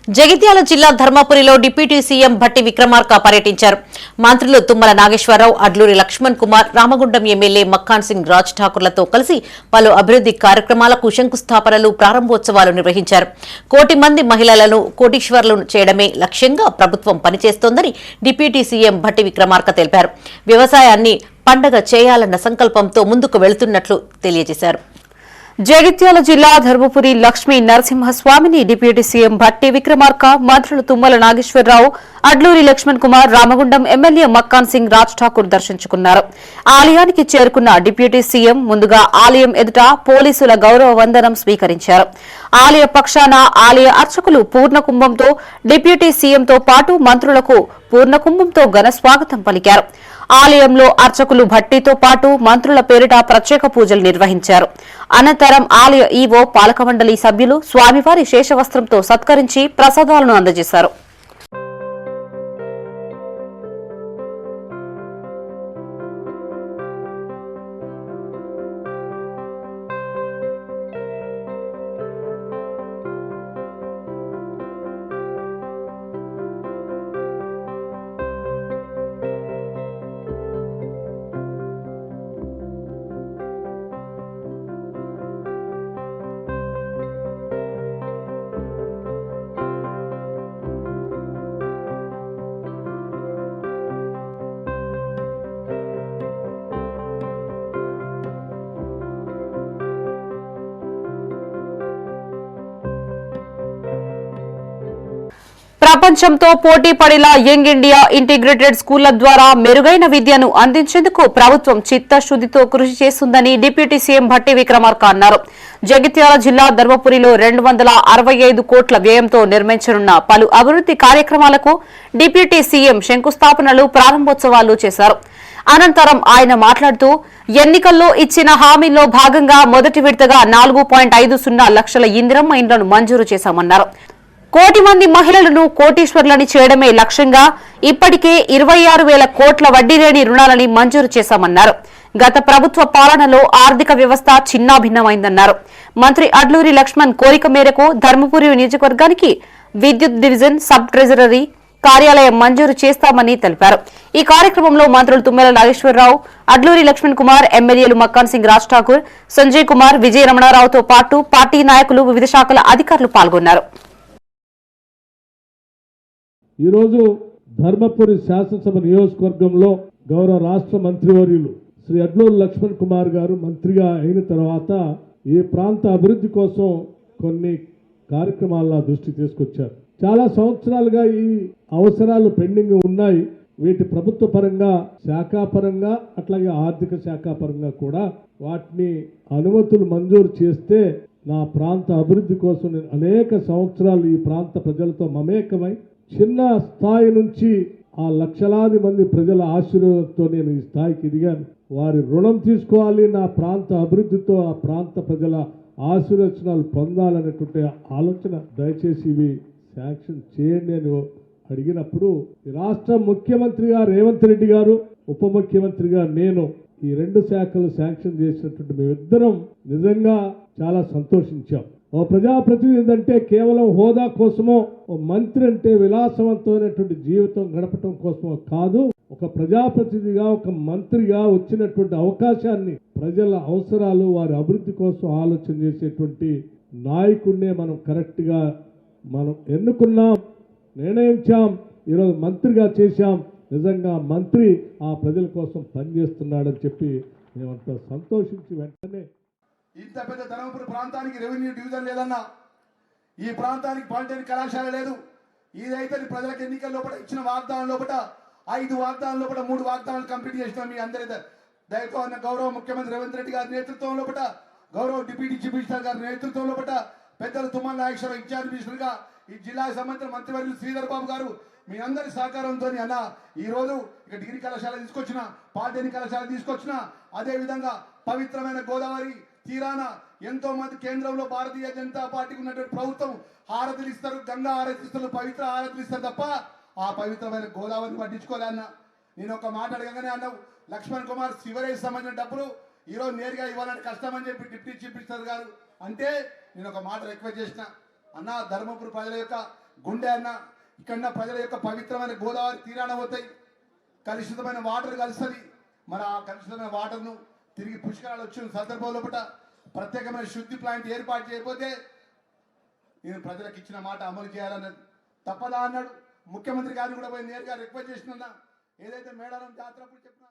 జగిత్యాల జిల్లా ధర్మపురిలో deputy CM Bhatti Vikramarka పర్యటించారు. మంత్రులు తుమ్మల నాగేశ్వరరావు, అడ్లూరి లక్ష్మణ్ కుమార్, రామగుండం ఎమ్మెల్యే మక్కాన్ సింగ్ రాజ్ ఠాకూర్లతో కలిసి పలు అభివృద్ది కార్యక్రమాలకు శంకుస్థాపనలు, ప్రారంభోత్సవాలు నిర్వహించారు. 1 కోటి మంది మహిళలను కోటీశ్వర్లను చేయడమే లక్ష్యంగా ప్రభుత్వం పనిచేస్తోందని డిప్యూటీ సీఎం భట్టి విక్రమార్క తెలిపారు. వ్యవసాయాన్ని పండగ చేయాలన్న సంకల్పంతో ముందుకు వెళుతున్నట్లు తెలియజేశారు. జగిత్యాల జిల్లా ధర్మపురి లక్ష్మీ నరసింహస్వామిని డిప్యూటీ సీఎం భట్టి విక్రమార్క, మంత్రులు తుమ్మల నాగేశ్వరరావు, అడ్లూరి లక్ష్మణ్ కుమార్, రామగుండం ఎమ్మెల్యే మక్కాన్ సింగ్ రాజ్ ఠాకూర్ దర్శించుకున్నారు. ఆలయానికి చేరుకున్న డిప్యూటీ సీఎం ముందుగా ఆలయం ఎదుట పోలీసుల గౌరవ వందనం స్వీకరించారు. ఆలయ పక్షాన ఆలయ అర్చకులు పూర్ణకుంభంతో డిప్యూటీ సీఎంతో పాటు మంత్రులకు పూర్ణకుంభంతో ఘన స్వాగతం పలికారు. ఆలయంలో అర్చకులు భట్టితో పాటు మంత్రుల పేరిట ప్రత్యేక పూజలు నిర్వహించారు. అనంతరం ఆలయ ఈవో, పాలకమండలి సభ్యులు స్వామివారి శేషవస్త్రంతో సత్కరించి ప్రసాదాలను అందజేశారు. ప్రపంచంతో పోటీ పడేలా యంగ్ ఇండియా ఇంటిగ్రేటెడ్ స్కూళ్ల ద్వారా మెరుగైన విద్యను అందించేందుకు ప్రభుత్వం చిత్తశుద్దితో కృషి చేస్తుందని డిప్యూటీ సీఎం భట్టి విక్రమార్క అన్నారు. జగిత్యాల జిల్లా ధర్మపురిలో 265 కోట్ల వ్యయంతో నిర్మించనున్న పలు అభివృద్ది కార్యక్రమాలకు డిప్యూటీ సీఎం శంకుస్థాపనలు, ప్రారంభోత్సవాలు చేశారు. అనంతరం ఆయన మాట్లాడుతూ ఎన్నికల్లో ఇచ్చిన హామీల్లో భాగంగా మొదటి విడతగా 4.50 లక్షల ఇందిరమ్మ ఇండ్లను మంజూరు చేశామన్నారు. 1 కోటి మంది మహిళలను కోటీశ్వర్లని చేయడమే లక్ష్యంగా ఇప్పటికే 26,000 కోట్ల వడ్డీ లేని రుణాలని మంజూరు చేశామన్నారు. గత ప్రభుత్వ పాలనలో ఆర్థిక వ్యవస్థ చిన్నాభిన్నమైందన్నారు. మంత్రి అడ్లూరి లక్ష్మణ్ కోరిక మేరకు ధర్మపురి నియోజకవర్గానికి విద్యుత్ డివిజన్, సబ్ ట్రెజరీ కార్యాలయం మంజూరు చేస్తామని తెలిపారు. ఈ కార్యక్రమంలో మంత్రులు తుమ్మల నాగేశ్వరరావు, అడ్లూరి లక్ష్మణ్ కుమార్, ఎమ్మెల్యేలు మక్కాన్ సింగ్ రాజ్ ఠాకూర్, సంజయ్ కుమార్, విజయ రమణారావుతో పాటు పార్టీ నాయకులు, వివిధ శాఖల అధికారులు పాల్గొన్నారు. ఈరోజు ధర్మపురి శాసనసభ నియోజకవర్గంలో గౌరవ రాష్ట్ర మంత్రివర్యులు శ్రీ అడ్లూరి లక్ష్మణ్ కుమార్ గారు మంత్రిగా అయిన తర్వాత ఈ ప్రాంత అభివృద్ధి కోసం కొన్ని కార్యక్రమాల దృష్టి తీసుకొచ్చారు. చాలా సంవత్సరాలుగా ఈ అవసరాలు పెండింగ్ ఉన్నాయి. వీటి ప్రభుత్వ పరంగా, శాఖాపరంగా, అట్లాగే ఆర్థిక శాఖాపరంగా కూడా వాటిని అనుమతులు మంజూరు చేస్తే నా ప్రాంత అభివృద్ధి కోసం నేను అనేక సంవత్సరాలు ఈ ప్రాంత ప్రజలతో మమేకమై చిన్న స్థాయి నుంచి ఆ లక్షలాది మంది ప్రజల ఆశీర్వాదంతో నేను ఈ స్థాయికి ఎదిగాను. వారి రుణం తీసుకోవాలి, నా ప్రాంత అభివృద్ధితో ఆ ప్రాంత ప్రజల ఆశీర్వచనాలు పొందాలనేటువంటి ఆలోచన దయచేసి ఇవి శాంక్షన్ చేయండి అని అడిగినప్పుడు రాష్ట్ర ముఖ్యమంత్రిగా రేవంత్ రెడ్డి గారు, ఉప ముఖ్యమంత్రిగా నేను ఈ 2 శాఖలు శాంక్షన్ చేసినటువంటి మేమిద్దరం నిజంగా చాలా సంతోషించాం. ఓ ప్రజాప్రతినిధి అంటే కేవలం హోదా కోసమో, ఓ మంత్రి అంటే విలాసవంతమైనటువంటి జీవితం గడపటం కోసమో కాదు. ఒక ప్రజాప్రతినిధిగా, ఒక మంత్రిగా వచ్చినటువంటి అవకాశాన్ని ప్రజల అవసరాలు, వారి అభివృద్ధి కోసం ఆలోచన చేసేటువంటి నాయకుడినే మనం కరెక్ట్గా మనం ఎన్నుకున్నాం, నిర్ణయించాం, ఈరోజు మంత్రిగా చేశాం. నిజంగా మంత్రి ఆ ప్రజల కోసం పనిచేస్తున్నాడని చెప్పి మేమంతా సంతోషించి వెంటనే ఇంత పెద్ద ధర్మపురి ప్రాంతానికి రెవెన్యూ డివిజన్ లేదన్నా, ఈ ప్రాంతానికి పాలిటెక్నిక్ కళాశాల లేదు. ఇదైతే ప్రజలకు ఎన్నికల లోపల ఇచ్చిన వాగ్దానం లోపల 5 వాగ్దానాల లోపల 3 వాగ్దానాలు కంప్లీట్ చేసిన మీ అందరి దయతో అన్న గౌరవ ముఖ్యమంత్రి రేవంత్ రెడ్డి గారి నేతృత్వం లోపల, గౌరవ డిప్యూటీ చీఫ్ మినిస్టర్ గారి నేతృత్వం లోపల, పెద్దలు తుమ్మల నాగేశ్వరరావు ఇన్ఛార్జ్ మినిస్టర్గా, ఈ జిల్లాకు సంబంధించిన మంత్రివర్యులు శ్రీధర్ బాబు గారు మీ అందరి సహకారంతో అన్న ఈరోజు ఇక డిగ్రీ కళాశాల తీసుకొచ్చిన, పాలిటెక్నిక్ కళాశాల తీసుకొచ్చిన, అదేవిధంగా పవిత్రమైన గోదావరి తీరాన ఎంతో మంది కేంద్రంలో భారతీయ జనతా పార్టీకి ఉన్నటువంటి ప్రభుత్వం హారతులు ఇస్తారు, గంగా హారతిస్తారు, పవిత్ర హారతులు ఇస్తారు తప్ప ఆ పవిత్రమైన గోదావరిని పట్టించుకోలే అన్న. నేను ఒక మాట అడగగానే అన్నావు, లక్ష్మణ్ కుమార్ సివరేజ్ సంబంధించిన డబ్బులు ఈరోజు నేరుగా ఇవ్వాలని కష్టమని చెప్పి డిప్యూటీ చీఫ్ మినిస్టర్ గారు అంటే నేను ఒక మాట రిక్వెస్ట్ చేసిన, అన్న ధర్మపురి ప్రజల యొక్క గుండె అన్న ఇక్కడ ప్రజల యొక్క పవిత్రమైన గోదావరి తీరాన పోతాయి, కలుషితమైన వాటర్ కలుస్తుంది. మరి ఆ కలుషితమైన వాటర్ను తిరిగి పుష్కరాలు వచ్చిన సందర్భం లోపల ప్రత్యేకమైన శుద్ధి ప్లాంట్ ఏర్పాటు చేయకపోతే నేను ప్రజలకు ఇచ్చిన మాట అమలు చేయాలన్నది తప్పదా అన్నాడు. ముఖ్యమంత్రి గారిని కూడా పోయి నేరుగా రిక్వెస్ట్ చేసిన, ఏదైతే మేడారం జాతర అప్పుడు చెప్పిన